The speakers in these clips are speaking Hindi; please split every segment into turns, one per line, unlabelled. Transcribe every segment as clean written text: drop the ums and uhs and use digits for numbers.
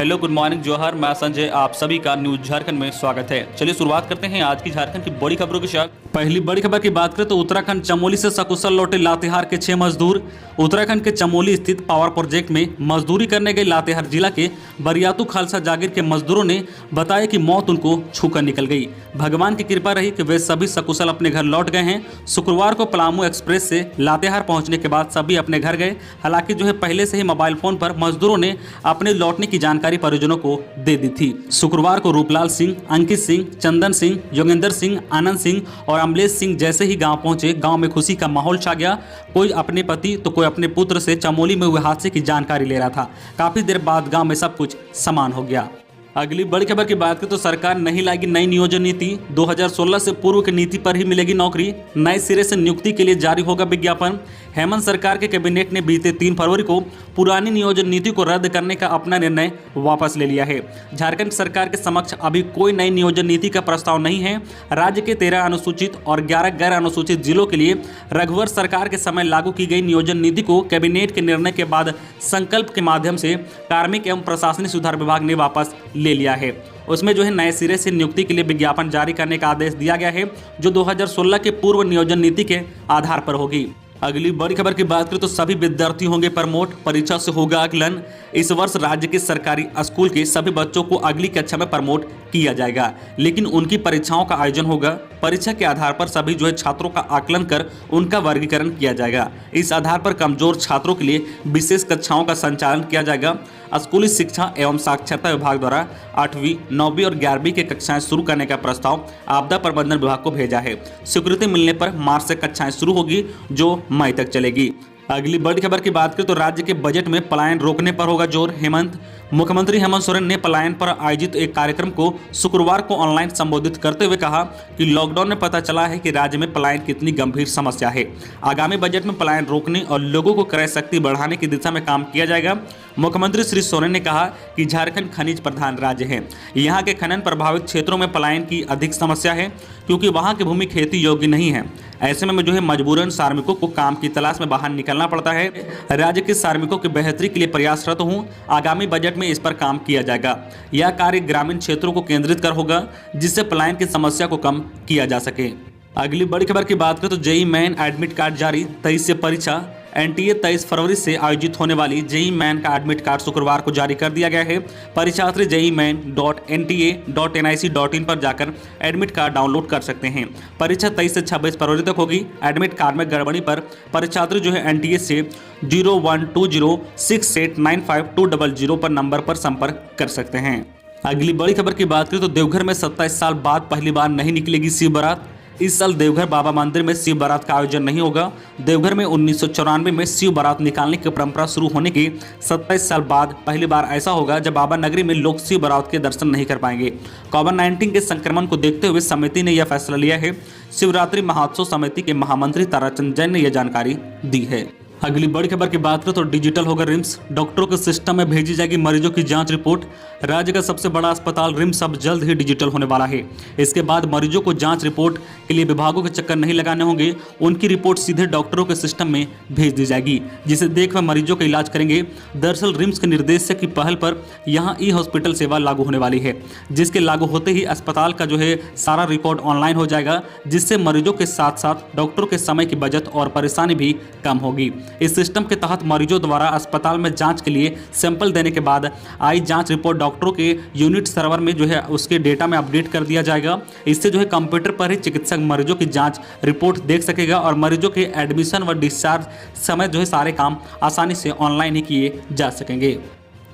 हेलो, गुड मॉर्निंग, जोहर। मैं संजय, आप सभी का न्यूज झारखंड में स्वागत है। चलिए शुरुआत करते हैं आज की झारखंड की बड़ी खबरों के साथ। पहली बड़ी खबर की बात करें तो उत्तराखंड चमोली से सकुशल लौटे लातेहार के 6 मजदूर। उत्तराखंड के चमोली स्थित पावर प्रोजेक्ट में मजदूरी करने गए लातेहार जिला के बरियातू खालसा जागीर के मजदूरों ने बताया कि मौत उनको छूकर निकल गई। भगवान की कृपा रही कि वे सभी सकुशल अपने घर लौट गए हैं। शुक्रवार को पलामू एक्सप्रेस से लातेहार पहुंचने के बाद सभी अपने घर गए। हालांकि पहले से ही मोबाइल फोन पर मजदूरों ने अपने लौटने की जानकारी परिजनों को दे दी थी। शुक्रवार को रूपलाल सिंह, अंकित सिंह, चंदन सिंह, योगेंद्र सिंह, आनंद सिंह और अमलेश सिंह जैसे ही गांव पहुंचे, गांव में खुशी का माहौल छा गया। कोई अपने पति तो कोई अपने पुत्र से चमोली में हुए हादसे की जानकारी ले रहा था। काफी देर बाद गांव में सब कुछ समान हो गया। अगली बड़ी खबर की बात करें तो सरकार नहीं लाएगी नई नियोजन नीति। 2016 से पूर्व की नीति पर ही मिलेगी नौकरी। नए सिरे से नियुक्ति के लिए जारी होगा विज्ञापन। हेमंत सरकार के कैबिनेट ने बीते 3 फरवरी को पुरानी नियोजन नीति को रद्द करने का अपना निर्णय वापस ले लिया है। झारखंड सरकार के समक्ष अभी कोई नई नियोजन नीति का प्रस्ताव नहीं है। राज्य के 13 अनुसूचित और 11 गैर अनुसूचित जिलों के लिए रघुवर सरकार के समय लागू की गई नियोजन नीति को कैबिनेट के निर्णय के बाद संकल्प के माध्यम से कार्मिक एवं प्रशासनिक सुधार विभाग ने वापस ले लिया है। उसमें नए सिरे से नियुक्ति के लिए विज्ञापन जारी करने का आदेश दिया गया है, जो 2016 के पूर्व नियोजन नीति के आधार पर होगी। अगली बड़ी खबर की बात करें तो सभी विद्यार्थी होंगे प्रमोट, परीक्षा से होगा आकलन। इस वर्ष राज्य के सरकारी स्कूल के सभी बच्चों को अगली कक्षा में प्रमोट किया जाएगा, लेकिन उनकी परीक्षाओं का आयोजन होगा। परीक्षा के आधार पर सभी छात्रों का आकलन कर उनका वर्गीकरण किया जाएगा। इस आधार पर कमजोर छात्रों के लिए विशेष कक्षाओं का संचालन किया जाएगा। स्कूली शिक्षा एवं साक्षरता विभाग द्वारा 8वीं, 9वीं और 11वीं की कक्षाएं शुरू करने का प्रस्ताव आपदा प्रबंधन विभाग को भेजा है। स्वीकृति मिलने पर मार्च से कक्षाएं शुरू होगी, जो मई तक चलेगी। अगली बड़ी खबर की बात करें तो राज्य के बजट में पलायन रोकने पर होगा जोर। मुख्यमंत्री हेमंत सोरेन ने पलायन पर आयोजित एक कार्यक्रम को शुक्रवार को ऑनलाइन संबोधित करते हुए कहा कि लॉकडाउन में पता चला है कि राज्य में पलायन कितनी गंभीर समस्या है। आगामी बजट में पलायन रोकने और लोगों को क्रय शक्ति बढ़ाने की दिशा में काम किया जाएगा। मुख्यमंत्री श्री सोरेन ने कहा कि झारखंड खनिज प्रधान राज्य है। यहाँ के खनन प्रभावित क्षेत्रों में पलायन की अधिक समस्या है, क्योंकि वहाँ की भूमि खेती योग्य नहीं है। ऐसे में मजबूरन श्रमिकों को काम की तलाश में बाहर निकलना पड़ता है। राज्य के श्रमिकों की बेहतरी के लिए प्रयासरत हूँ। आगामी बजट में इस पर काम किया जाएगा। यह कार्य ग्रामीण क्षेत्रों को केंद्रित कर होगा, जिससे पलायन की समस्या को कम किया जा सके। अगली बड़ी खबर की बात करें तो जेईई मेन एडमिट कार्ड जारी, 23 से परीक्षा। एनटीए 23 फरवरी से आयोजित होने वाली जेईई मेन का एडमिट कार्ड शुक्रवार को जारी कर दिया गया है। परीक्षार्थी jeiimain.nta.nic.in पर जाकर एडमिट कार्ड डाउनलोड कर सकते हैं। परीक्षा 23 से 26 फरवरी तक होगी। एडमिट कार्ड में गड़बड़ी पर परीक्षार्थी एनटीए से 0120689520 पर नंबर पर संपर्क कर सकते हैं। अगली बड़ी खबर की बात करें तो देवघर में 27 साल बाद पहली बार नहीं निकलेगी शिव बारात। इस साल देवघर बाबा मंदिर में शिव बारात का आयोजन नहीं होगा। देवघर में 1994 में शिव बारात निकालने की परंपरा शुरू होने के 27 साल बाद पहली बार ऐसा होगा जब बाबा नगरी में लोग शिव बारात के दर्शन नहीं कर पाएंगे। कोविड-19 के संक्रमण को देखते हुए समिति ने यह फैसला लिया है। शिवरात्रि महोत्सव समिति के महामंत्री ताराचंद जैन ने यह जानकारी दी है। अगली बड़ी खबर की बात करें तो डिजिटल होगा रिम्स। डॉक्टरों के सिस्टम में भेजी जाएगी मरीजों की जांच रिपोर्ट। राज्य का सबसे बड़ा अस्पताल रिम्स अब जल्द ही डिजिटल होने वाला है। इसके बाद मरीजों को जांच रिपोर्ट के लिए विभागों के चक्कर नहीं लगाने होंगे। उनकी रिपोर्ट सीधे डॉक्टरों के सिस्टम में भेज दी जाएगी, जिसे देख वह मरीजों का इलाज करेंगे। दरअसल रिम्स के निर्देशक की पहल पर यहाँ ई हॉस्पिटल सेवा लागू होने वाली है, जिसके लागू होते ही अस्पताल का सारा रिकॉर्ड ऑनलाइन हो जाएगा, जिससे मरीजों के साथ साथ डॉक्टरों के समय की बचत और परेशानी भी कम होगी। इस सिस्टम के तहत मरीजों द्वारा अस्पताल में जांच के लिए सैंपल देने के बाद आई जांच रिपोर्ट डॉक्टरों के यूनिट सर्वर में उसके डेटा में अपडेट कर दिया जाएगा। इससे कंप्यूटर पर ही चिकित्सक मरीजों की जांच रिपोर्ट देख सकेगा और मरीजों के एडमिशन व डिस्चार्ज समय सारे काम आसानी से ऑनलाइन ही किए जा सकेंगे।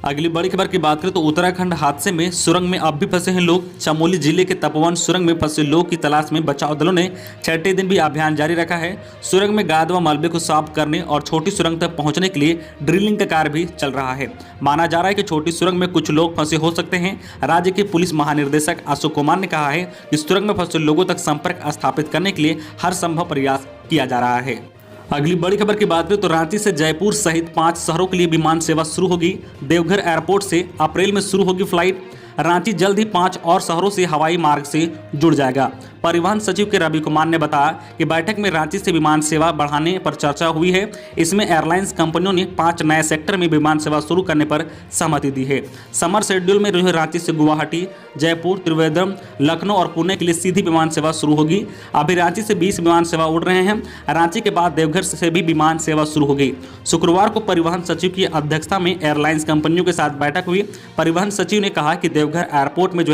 अगली बड़ी खबर की बात करें तो उत्तराखंड हादसे में सुरंग में अब भी फंसे हैं लोग। चमोली जिले के तपोवन सुरंग में फंसे लोगों की तलाश में बचाव दलों ने 6ठे दिन भी अभियान जारी रखा है। सुरंग में गाद व मलबे को साफ करने और छोटी सुरंग तक पहुंचने के लिए ड्रिलिंग का कार्य भी चल रहा है। माना जा रहा है कि छोटी सुरंग में कुछ लोग फंसे हो सकते हैं। राज्य के पुलिस महानिदेशक अशोक कुमार ने कहा है कि सुरंग में फंसे लोगों तक संपर्क स्थापित करने के लिए हर संभव प्रयास किया जा रहा है। अगली बड़ी खबर की बात करें तो रांची से जयपुर सहित 5 शहरों के लिए विमान सेवा शुरू होगी। देवघर एयरपोर्ट से अप्रैल में शुरू होगी फ्लाइट। रांची जल्द ही 5 और शहरों से हवाई मार्ग से जुड़ जाएगा। परिवहन सचिव के रवि कुमार ने बताया कि बैठक में रांची से विमान सेवा बढ़ाने पर चर्चा हुई है। इसमें एयरलाइंस कंपनियों ने 5 नए सेक्टर में विमान सेवा शुरू करने पर सहमति दी है। समर शेड्यूल में रांची से गुवाहाटी, जयपुर, त्रिवेंद्रम, लखनऊ और पुणे के लिए सीधी विमान सेवा शुरू होगी। अभी रांची से 20 विमान सेवा उड़ रहे हैं। रांची के बाद देवघर से भी विमान सेवा शुरू होगी। शुक्रवार को परिवहन सचिव की अध्यक्षता में एयरलाइंस कंपनियों के साथ बैठक हुई। परिवहन सचिव ने कहा कि देवघर एयरपोर्ट में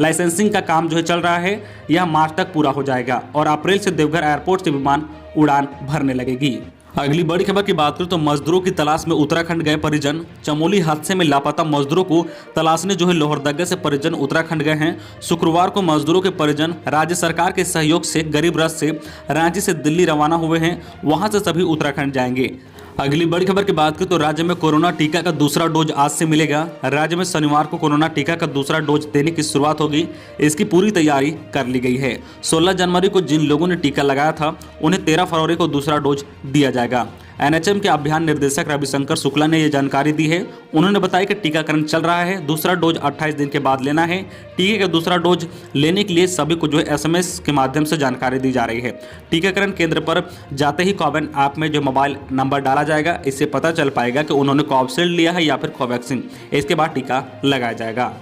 लाइसेंसिंग का काम चल रहा है, यह मार्च तक पूरा हो जाएगा और अप्रैल से देवघर एयरपोर्ट से विमान उड़ान भरने लगेगी। अगली बड़ी खबर की बात करें तो मजदूरों की तलाश में उत्तराखंड गए परिजन। चमोली हादसे में लापता मजदूरों को तलाशने लोहरदगा से परिजन उत्तराखंड गए हैं। शुक्रवार को मजदूरों के परिजन राज्य सरकार के सहयोग से गरीब रथ से रांची से दिल्ली रवाना हुए हैं। वहां से सभी उत्तराखंड जाएंगे। अगली बड़ी खबर की बात करें तो राज्य में कोरोना टीका का दूसरा डोज आज से मिलेगा। राज्य में शनिवार को कोरोना टीका का दूसरा डोज देने की शुरुआत होगी। इसकी पूरी तैयारी कर ली गई है। 16 जनवरी को जिन लोगों ने टीका लगाया था उन्हें 13 फरवरी को दूसरा डोज दिया जाएगा। एनएचएम के अभियान निर्देशक रविशंकर शुक्ला ने यह जानकारी दी है। उन्होंने बताया कि टीकाकरण चल रहा है। दूसरा डोज 28 दिन के बाद लेना है। टीके का दूसरा डोज लेने के लिए सभी को एसएमएस के माध्यम से जानकारी दी जा रही है। टीकाकरण केंद्र पर जाते ही कोविन ऐप में मोबाइल नंबर डाला जाएगा। इससे पता चल पाएगा कि उन्होंने कोविशील्ड लिया है या फिर कोवैक्सीन। इसके बाद टीका लगाया जाएगा।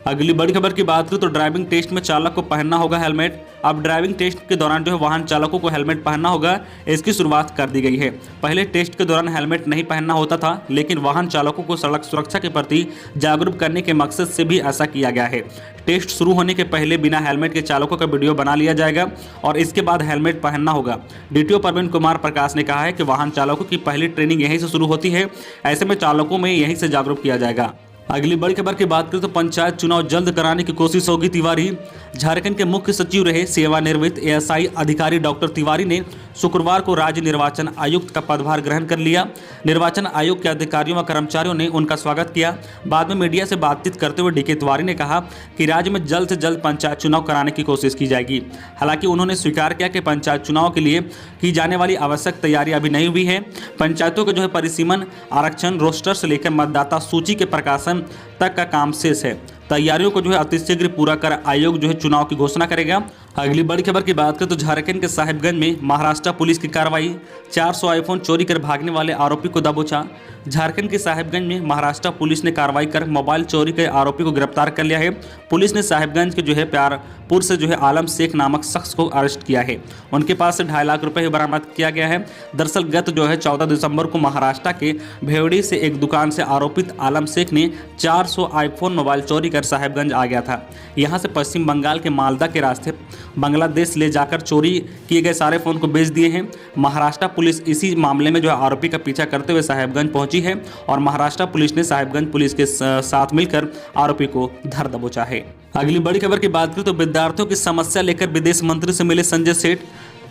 अगली बड़ी खबर की बात करें तो ड्राइविंग टेस्ट में चालक को पहनना होगा हेलमेट। अब ड्राइविंग टेस्ट के दौरान वाहन चालकों को हेलमेट पहनना होगा। इसकी शुरुआत कर दी गई है। पहले टेस्ट के दौरान हेलमेट नहीं पहनना होता था, लेकिन वाहन चालकों को सड़क सुरक्षा के प्रति जागरूक करने के मकसद से भी ऐसा किया गया है। टेस्ट शुरू होने के पहले बिना हेलमेट के चालकों का वीडियो बना लिया जाएगा और इसके बाद हेलमेट पहनना होगा। डीटीओ प्रवीण कुमार प्रकाश ने कहा है कि वाहन चालकों की पहली ट्रेनिंग यहीं से शुरू होती है। ऐसे में चालकों में यहीं से जागरूक किया जाएगा। अगली बड़ी खबर की बात करें तो पंचायत चुनाव जल्द कराने की कोशिश होगी। तिवारी झारखंड के मुख्य सचिव रहे सेवानिवृत्त एएसआई अधिकारी डॉक्टर तिवारी ने शुक्रवार को राज्य निर्वाचन आयुक्त का पदभार ग्रहण कर लिया। निर्वाचन आयोग के अधिकारियों व कर्मचारियों ने उनका स्वागत किया। बाद में मीडिया से बातचीत करते हुए डीके तिवारी ने कहा कि राज्य में जल्द से जल्द पंचायत चुनाव कराने की कोशिश की जाएगी। हालांकि उन्होंने स्वीकार किया कि पंचायत चुनाव के लिए की जाने वाली आवश्यक तैयारी अभी नहीं हुई है। पंचायतों के परिसीमन, आरक्षण, रोस्टर से लेकर मतदाता सूची के प्रकाशन तक का काम शेष है। तैयारियों को अतिशीघ्र पूरा कर आयोग चुनाव की घोषणा करेगा। अगली बड़ी खबर की बात करें तो झारखंड के साहिबगंज में महाराष्ट्र पुलिस की कार्रवाई। 400 आईफोन चोरी कर भागने वाले आरोपी को दबोचा। झारखंड के साहिबगंज में महाराष्ट्र पुलिस ने कार्रवाई कर मोबाइल चोरी के आरोपी को गिरफ्तार कर लिया है। पुलिस ने साहिबगंज के प्यारपुर से आलम शेख नामक शख्स को अरेस्ट किया है। उनके पास से 2.5 लाख रुपए बरामद किया गया है। दरअसल गत 14 दिसंबर को महाराष्ट्र के भेवड़ी से एक दुकान से आरोपित आलम शेख ने 400 आईफोन मोबाइल चोरी कर साहिबगंज आ गया था। यहां से पश्चिम बंगाल के मालदा के रास्ते बांग्लादेश ले जाकर चोरी किए गए सारे फोन को बेच दिए हैं। महाराष्ट्र पुलिस इसी मामले में आरोपी का पीछा करते हुए साहिबगंज पहुंची है और महाराष्ट्र पुलिस ने साहिबगंज पुलिस के साथ मिलकर आरोपी को धर दबोचा है। अगली बड़ी खबर की बात करें तो विद्यार्थियों की समस्या लेकर विदेश मंत्री से मिले संजय सेठ।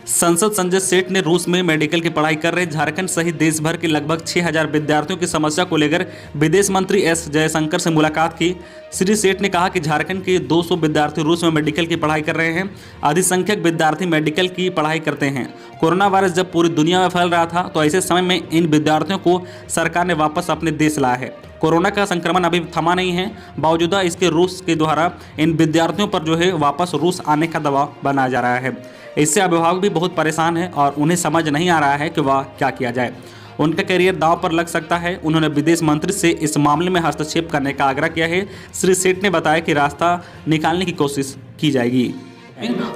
सांसद संजय सेठ ने रूस में मेडिकल की पढ़ाई कर रहे झारखंड सहित देश भर के लगभग 6000 विद्यार्थियों की समस्या को लेकर विदेश मंत्री एस जयशंकर से मुलाकात की। श्री सेठ ने कहा कि झारखंड के 200 विद्यार्थी रूस में मेडिकल की पढ़ाई कर रहे हैं। अधिसंख्यक विद्यार्थी मेडिकल की पढ़ाई करते हैं। कोरोना वायरस जब पूरी दुनिया में फैल रहा था तो ऐसे समय में इन विद्यार्थियों को सरकार ने वापस अपने देश लाया है। कोरोना का संक्रमण अभी थमा नहीं है, बावजूदा इसके रूस के द्वारा इन विद्यार्थियों पर वापस रूस आने का दबाव बनाया जा रहा है। इससे अभिभावक भी बहुत परेशान है और उन्हें समझ नहीं आ रहा है कि वह क्या किया जाए। उनका करियर दांव पर लग सकता है। उन्होंने विदेश मंत्री से इस मामले में हस्तक्षेप करने का आग्रह किया है। श्री सेठ ने बताया कि रास्ता निकालने की कोशिश की जाएगी।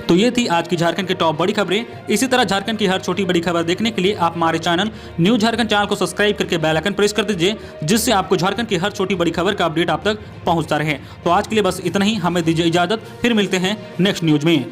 तो ये थी आज की झारखंड की टॉप बड़ी खबरें। इसी तरह झारखंड की हर छोटी बड़ी खबर देखने के लिए आप हमारे चैनल न्यूज झारखंड चैनल को सब्सक्राइब करके बेल आइकन प्रेस कर दीजिए, जिससे आपको झारखंड की हर छोटी बड़ी खबर का अपडेट आप तक पहुंचता रहे। तो आज के लिए बस इतना ही। हमें दीजिए इजाजत, फिर मिलते हैं नेक्स्ट न्यूज में।